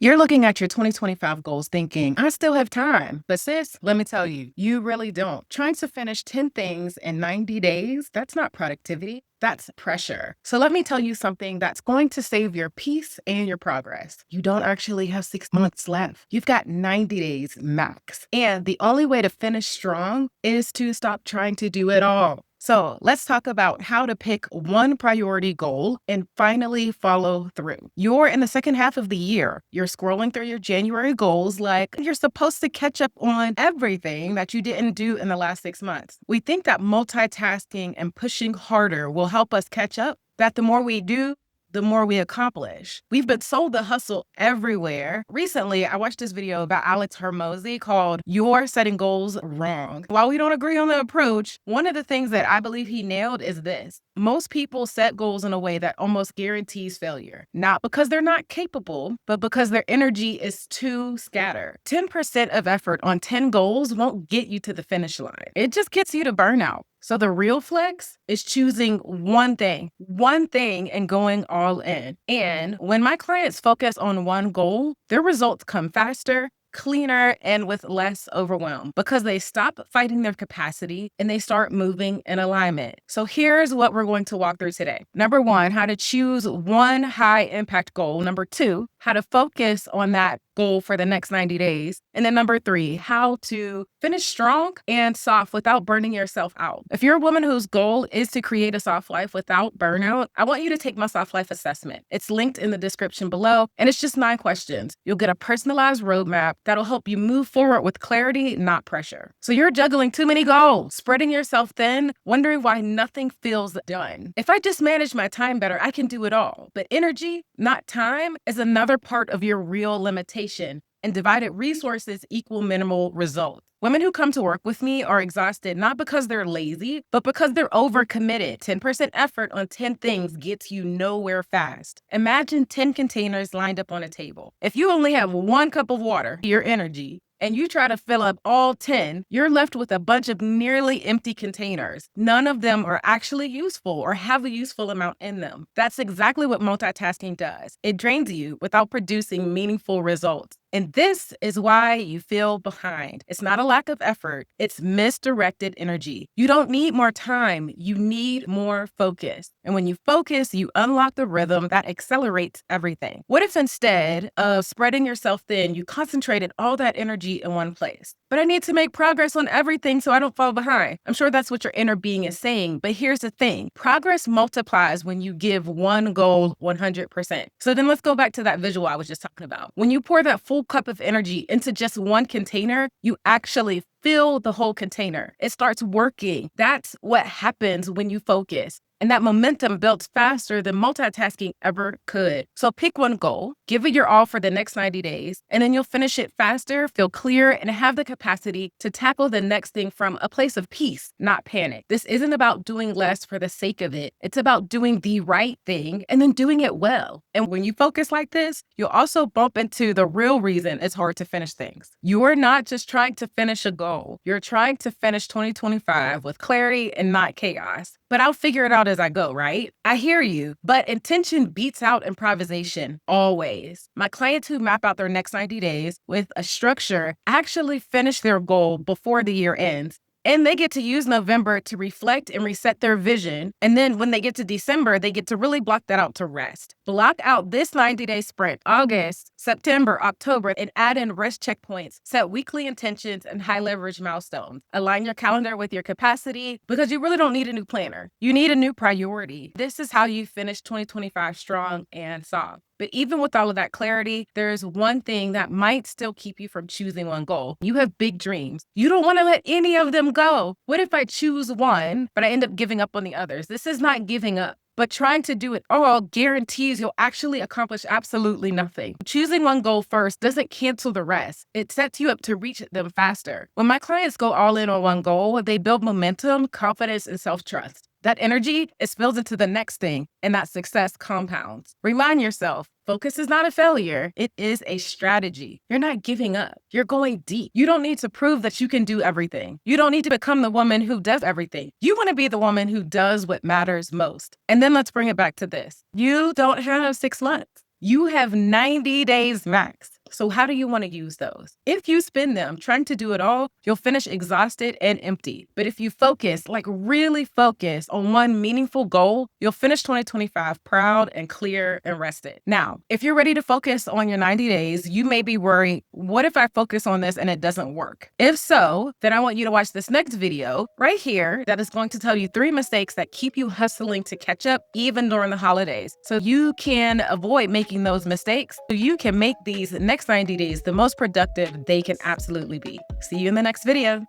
You're looking at your 2025 goals thinking, I still have time. But sis, let me tell you, you really don't. Trying to finish 10 things in 90 days, that's not productivity, that's pressure. So let me tell you something that's going to save your peace and your progress. You don't actually have 6 months left. You've got 90 days max. And the only way to finish strong is to stop trying to do it all. So let's talk about how to pick one priority goal and finally follow through. You're in the second half of the year. You're scrolling through your January goals like you're supposed to catch up on everything that you didn't do in the last 6 months. We think that multitasking and pushing harder will help us catch up, that the more we do, the more we accomplish. We've been sold the hustle everywhere. Recently, I watched this video about Alex Hermosi called You're Setting Goals Wrong. While we don't agree on the approach, one of the things that I believe he nailed is this. Most people set goals in a way that almost guarantees failure, not because they're not capable, but because their energy is too scattered. 10% of effort on 10 goals won't get you to the finish line. It just gets you to burnout. So the real flex is choosing one thing, and going all in. And when my clients focus on one goal, their results come faster, cleaner, and with less overwhelm because they stop fighting their capacity and they start moving in alignment. So here's what we're going to walk through today. Number one, how to choose one high impact goal. Number two, how to focus on that goal for the next 90 days. And then number three, how to finish strong and soft without burning yourself out. If you're a woman whose goal is to create a soft life without burnout, I want you to take my soft life assessment. It's linked in the description below, and it's just 9 questions. You'll get a personalized roadmap that'll help you move forward with clarity, not pressure. So you're juggling too many goals, spreading yourself thin, wondering why nothing feels done. If I just manage my time better, I can do it all. But energy, not time, is another part of your real limitation. And divided resources equal minimal results. Women who come to work with me are exhausted not because they're lazy, but because they're overcommitted. 10% effort on 10 things gets you nowhere fast. Imagine 10 containers lined up on a table. If you only have 1 cup of water, your energy, and you try to fill up all 10, you're left with a bunch of nearly empty containers. None of them are actually useful or have a useful amount in them. That's exactly what multitasking does. It drains you without producing meaningful results. And this is why you feel behind. It's not a lack of effort. It's misdirected energy. You don't need more time. You need more focus. And when you focus, you unlock the rhythm that accelerates everything. What if instead of spreading yourself thin, you concentrated all that energy in one place? But I need to make progress on everything so I don't fall behind. I'm sure that's what your inner being is saying. But here's the thing. Progress multiplies when you give one goal 100%. So then let's go back to that visual I was just talking about. When you pour that full cup of energy into just one container, you actually fill the whole container. It starts working. That's what happens when you focus. And that momentum builds faster than multitasking ever could. So pick one goal, give it your all for the next 90 days, and then you'll finish it faster, feel clear, and have the capacity to tackle the next thing from a place of peace, not panic. This isn't about doing less for the sake of it. It's about doing the right thing and then doing it well. And when you focus like this, you'll also bump into the real reason it's hard to finish things. You're not just trying to finish a goal. You're trying to finish 2025 with clarity and not chaos. But I'll figure it out as I go, right? I hear you, but intention beats out improvisation, always. My clients who map out their next 90 days with a structure actually finish their goal before the year ends. And they get to use November to reflect and reset their vision. And then when they get to December, they get to really block that out to rest. Block out this 90-day sprint, August, September, October, and add in rest checkpoints. Set weekly intentions and high leverage milestones. Align your calendar with your capacity because you really don't need a new planner. You need a new priority. This is how you finish 2025 strong and soft. But even with all of that clarity, there's one thing that might still keep you from choosing one goal. You have big dreams. You don't want to let any of them go. What if I choose one, but I end up giving up on the others? This is not giving up. But trying to do it all guarantees you'll actually accomplish absolutely nothing. Choosing one goal first doesn't cancel the rest. It sets you up to reach them faster. When my clients go all in on one goal, they build momentum, confidence, and self-trust. That energy is spilled into the next thing, and that success compounds. Remind yourself, focus is not a failure. It is a strategy. You're not giving up. You're going deep. You don't need to prove that you can do everything. You don't need to become the woman who does everything. You want to be the woman who does what matters most. And then let's bring it back to this. You don't have 6 months. You have 90 days max. So how do you want to use those? If you spend them trying to do it all, you'll finish exhausted and empty. But if you focus, like really focus on one meaningful goal, you'll finish 2025 proud and clear and rested. Now, if you're ready to focus on your 90 days, you may be worried, what if I focus on this and it doesn't work? If so, then I want you to watch this next video right here that is going to tell you 3 mistakes that keep you hustling to catch up even during the holidays. So you can avoid making those mistakes so you can make these next 90 days the most productive they can absolutely be. See you in the next video.